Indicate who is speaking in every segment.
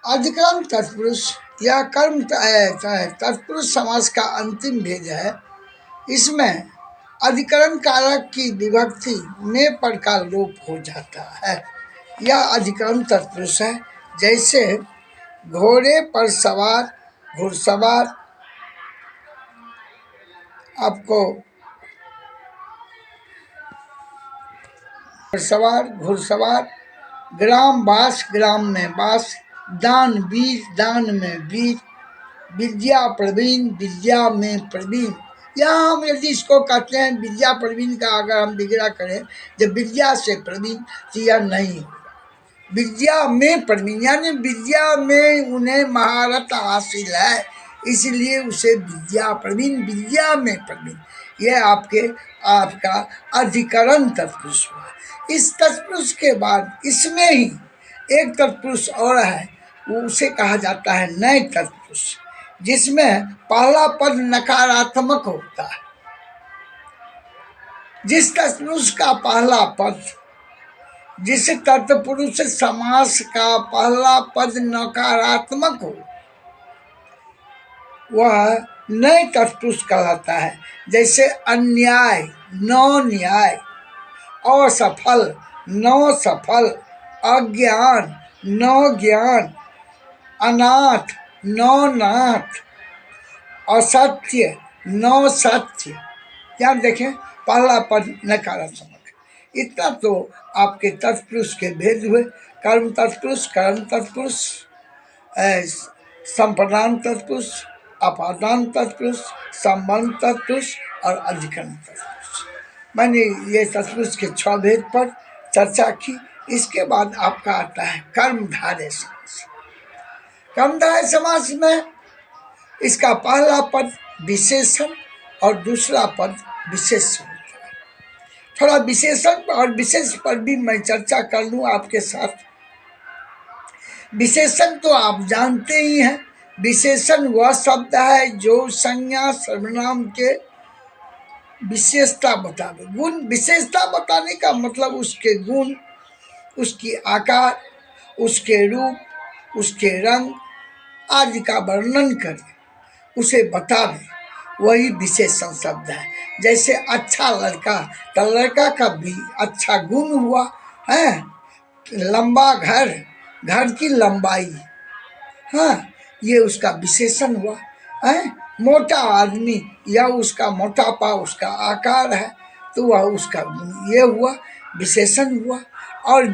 Speaker 1: अधिकरण तत्पुरुष या कर्म तत्पुरुष समास का अंतिम भेद है। इसमें अधिकरण कारक की विभक्ति में पर का लोप हो जाता है। यह अधिकरण तत्पुरुष है। जैसे घोड़े पर सवार घुड़सवार, आपको सवार घुड़सवार, ग्राम वास ग्राम में वास, दान वीर दान में वीर, विद्या प्रवीण विद्या में प्रवीण। यहाँ हम यदि इसको कहते हैं विद्या प्रवीण का अगर हम विग्रह करें जब विद्या से प्रवीण, तो यह नहीं होगा। विद्या में प्रवीण यानी विद्या में उन्हें महारत हासिल है, इसलिए उसे विद्या प्रवीण विद्या में प्रवीण। यह आपका अधिकरण तत्पुरुष हुआ। इस तत्पुरुष के बाद इसमें ही एक तत्पुरुष और है, वो उसे कहा जाता है नए तत्पुरुष, जिसमें पहला पद नकारात्मक होता है। जिस तत्पुरुष का पहला पद, जिस तत्पुरुष समास का पहला पद नकारात्मक हो, वह नए तत्पुरुष कहलाता है। जैसे अन्याय नौ न्याय, असफल नौ सफल, अज्ञान नौ ज्ञान, अनाथ नौ नाथ, असत्य नौ सत्य। क्या देखें, पहला पद नकारात्मक। इतना तो आपके तत्पुरुष के भेद हुए। कर्म तत्पुरुष, कर्म तत्पुरुष, संप्रदान तत्पुरुष, अपादान तत्पुरुष, संबंध तत्पुरुष और अधिकरण तत्पुरुष। मैंने ये तत्पुरुष के 6 भेद पर चर्चा की। इसके बाद आपका आता है कर्मधारय समास। कर्मधारय समास में इसका पहला पद विशेषण और दूसरा पद विशेषण होता है। थोड़ा विशेषण और विशेष पर भी मैं चर्चा कर लूँ आपके साथ। विशेषण तो आप जानते ही हैं। विशेषण वह शब्द है जो संज्ञा सर्वनाम के विशेषता बतावे। गुण विशेषता बताने का मतलब उसके गुण, उसकी आकार, उसके रूप, उसके रंग आदि का वर्णन करे, उसे बतावे, वही विशेषण शब्द है। जैसे अच्छा लड़का, तो लड़का का भी अच्छा गुण हुआ है। लंबा घर, घर की लंबाई, हाँ, ये उसका विशेषण हुआ है। मोटा आदमी या उसका मोटापा, उसका आकार है, तो वह उसका ये हुआ विशेषण हुआ। और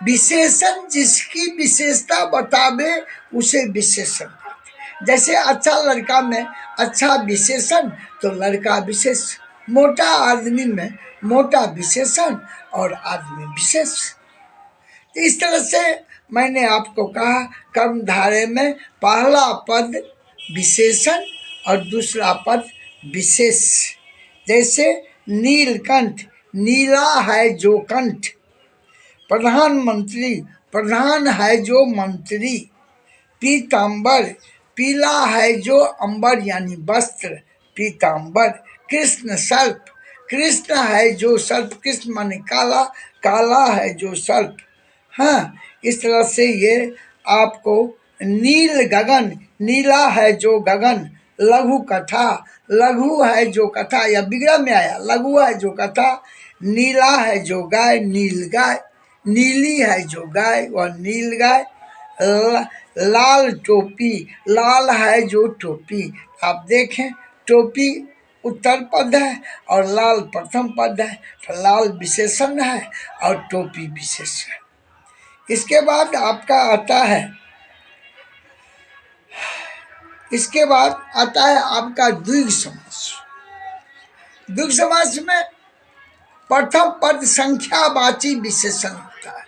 Speaker 1: विशेषण जिसकी विशेषता बतावे उसे विशेषण। जैसे अच्छा लड़का में अच्छा विशेषण तो लड़का विशेष, मोटा आदमी में मोटा विशेषण और आदमी विशेष। इस तरह से मैंने आपको कहा कर्मधारय में पहला पद विशेषण और दूसरा पद विशेष। जैसे नीलकंठ, नीला है जो कंठ। प्रधानमंत्री, प्रधान है जो मंत्री। पीताम्बर, पीला है जो अंबर यानी वस्त्र, पीताम्बर। कृष्ण सर्प, कृष्ण है जो सर्प, कृष्ण माने काला, काला है जो सर्प। हाँ, इस तरह से ये आपको नील गगन, नीला है जो गगन। लघु कथा, लघु है जो कथा, या विग्रह में आया लघु है जो कथा। नीला है जो गाय, नील गाय। नीली है जो गाय, वह नील गाय। लाल टोपी, लाल है जो टोपी। आप देखें, टोपी उत्तर पद है और लाल प्रथम पद है, तो लाल विशेषण है और टोपी विशेषण है। इसके बाद आपका आता है, इसके बाद आता है आपका द्विग समास। द्विग समास में प्रथम पद संख्यावाची विशेषण होता है।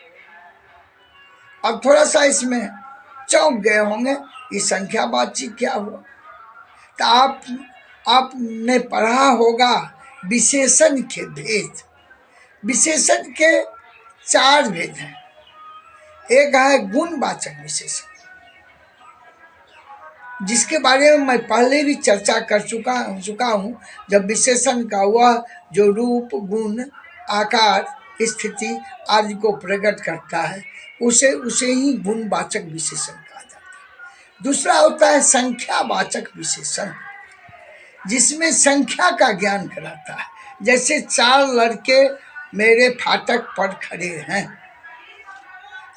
Speaker 1: अब थोड़ा सा इसमें चौंक गए होंगे, ये संख्यावाची क्या हुआ। तो आपने पढ़ा होगा विशेषण के भेद। विशेषण के 4 भेद हैं। एक है गुणवाचक विशेषण, जिसके बारे में मैं पहले भी चर्चा कर चुका हूँ। जब विशेषण का वह जो रूप, गुण, आकार, स्थिति आदि को प्रकट करता है उसे उसे ही गुणवाचक विशेषण कहा जाता है। दूसरा होता है संख्यावाचक विशेषण, जिसमें संख्या का ज्ञान कराता है। जैसे 4 लड़के मेरे फाटक पर खड़े हैं,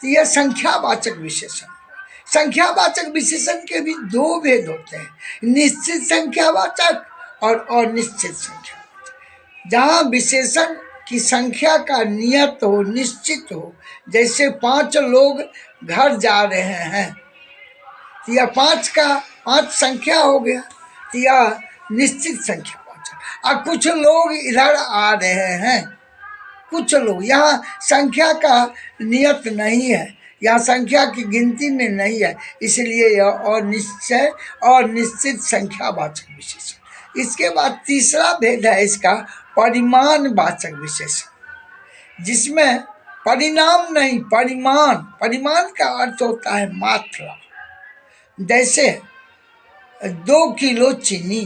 Speaker 1: तो यह संख्यावाचक विशेषण। संख्यावाचक विशेषण के भी 2 भेद होते हैं, निश्चित संख्यावाचक और अनिश्चित संख्यावाचक। जहाँ विशेषण की संख्या का नियत हो, निश्चित हो, जैसे 5 लोग घर जा रहे हैं, तो यह 5 का 5 संख्या हो गया, तो यह निश्चित संख्यावाचक। और कुछ लोग इधर आ रहे हैं, कुछ लोग, यहाँ संख्या का नियत नहीं है, यहाँ संख्या की गिनती में नहीं है, इसलिए यह अनिश्चय और निश्चित संख्यावाचक विशेषण। इसके बाद तीसरा भेद है इसका परिमाणवाचक विशेषण, जिसमें परिणाम नहीं, परिमाण। परिमाण का अर्थ होता है मात्रा। जैसे 2 किलो चीनी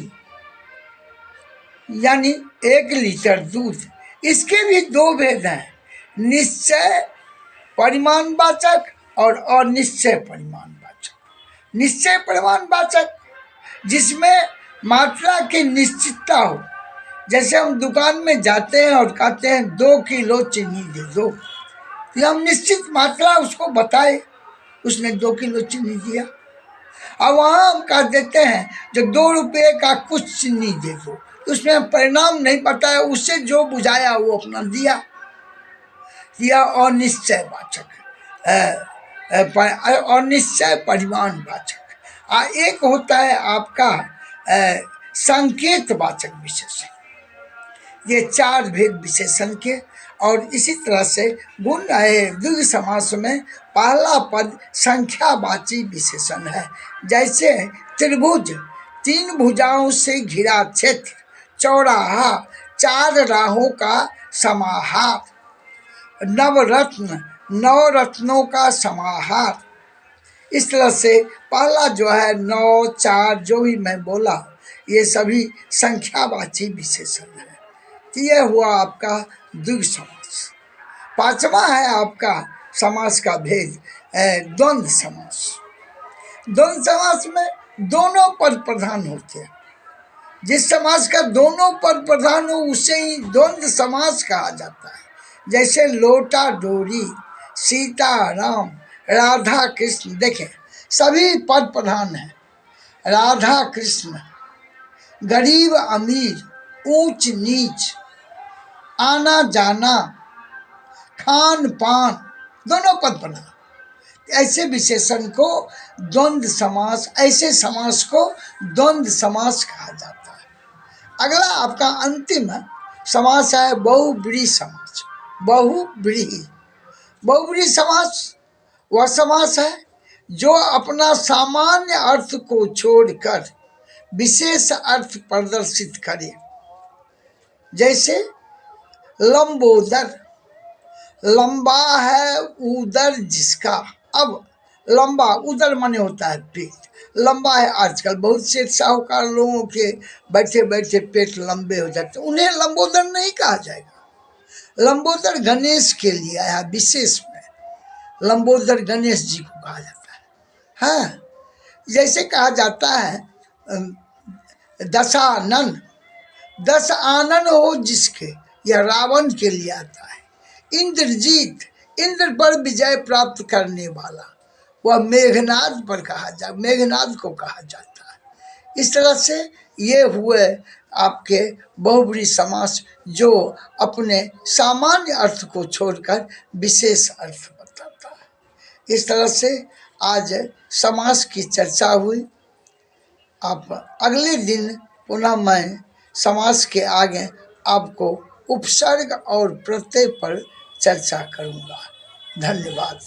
Speaker 1: यानी 1 लीटर दूध। इसके भी 2 भेद हैं, निश्चय परिमाणवाचक और अनिश्चय परिमाणवाचक। निश्चय परिमाणवाचक जिसमें मात्रा की निश्चितता हो। जैसे हम दुकान में जाते हैं और कहते हैं 2 किलो चीनी दे दो, तो हम निश्चित मात्रा उसको बताए, उसने 2 किलो चीनी दिया। और वहाँ हम कह देते हैं जो 2 रुपये का कुछ चीनी दे दो, उसमें परिणाम नहीं पता है, उससे जो बुझाया वो अपना दिया। यह अनिश्चयवाचक, अनिश्चय परिमाणवाचक। एक होता है आपका संकेतवाचक विशेषण। ये 4 भेद विशेषण के। और इसी तरह से गुण द्विगु समास में पहला पद संख्यावाची विशेषण है। जैसे त्रिभुज, 3 भुजाओं से घिरा क्षेत्र, चौराहा, 4 राहों का समाहार, नवरत्न, 9 रत्नों का समाहार। इस तरह से पहला जो है 9, 4 जो भी मैं बोला, ये सभी संख्यावाची विशेषण है। तो यह हुआ आपका द्विगु समास। 5वां है आपका समास का भेद द्वंद्व समास। द्वंद्व समास में दोनों पद प्रधान होते हैं। जिस समास का दोनों पद प्रधान हो उसे ही द्वंद्व समास कहा जाता है। जैसे लोटा डोरी, सीता राम, राधा कृष्ण। देखें सभी पद प्रधान हैं। राधा कृष्ण, गरीब अमीर, ऊंच नीच, आना जाना, खान पान, दोनों पद प्रधान। ऐसे विशेषण को द्वंद्व समास, ऐसे समास को द्वंद्व समास कहा जाता है। अगला आपका अंतिम समास है बहुव्रीहि समास। बहुव्रीहि, बहुव्रीहि समास वह समास है जो अपना सामान्य अर्थ को छोड़कर विशेष अर्थ प्रदर्शित करे। जैसे लंबोदर, लंबा है उदर जिसका। अब लंबा, उदर माने होता है पेट, लंबा है। आजकल बहुत से साहूकार लोगों के बैठे बैठे पेट लंबे हो जाते, उन्हें लंबोदर नहीं कहा जाएगा। लंबोदर गणेश के लिए आया, विशेष में लंबोदर गणेश जी को कहा जाता है। हाँ, जैसे कहा जाता है दशानन, 10 आनन हो जिसके, यह रावण के लिए आता है। इंद्रजीत, इंद्र पर विजय प्राप्त करने वाला, वह मेघनाद पर मेघनाद को कहा जाता है। इस तरह से ये हुए आपके बहुव्रीहि समास जो अपने सामान्य अर्थ को छोड़कर विशेष अर्थ बताता है। इस तरह से आज समास की चर्चा हुई। आप अगले दिन पुनः मैं समास के आगे आपको उपसर्ग और प्रत्यय पर चर्चा करूँगा। धन्यवाद।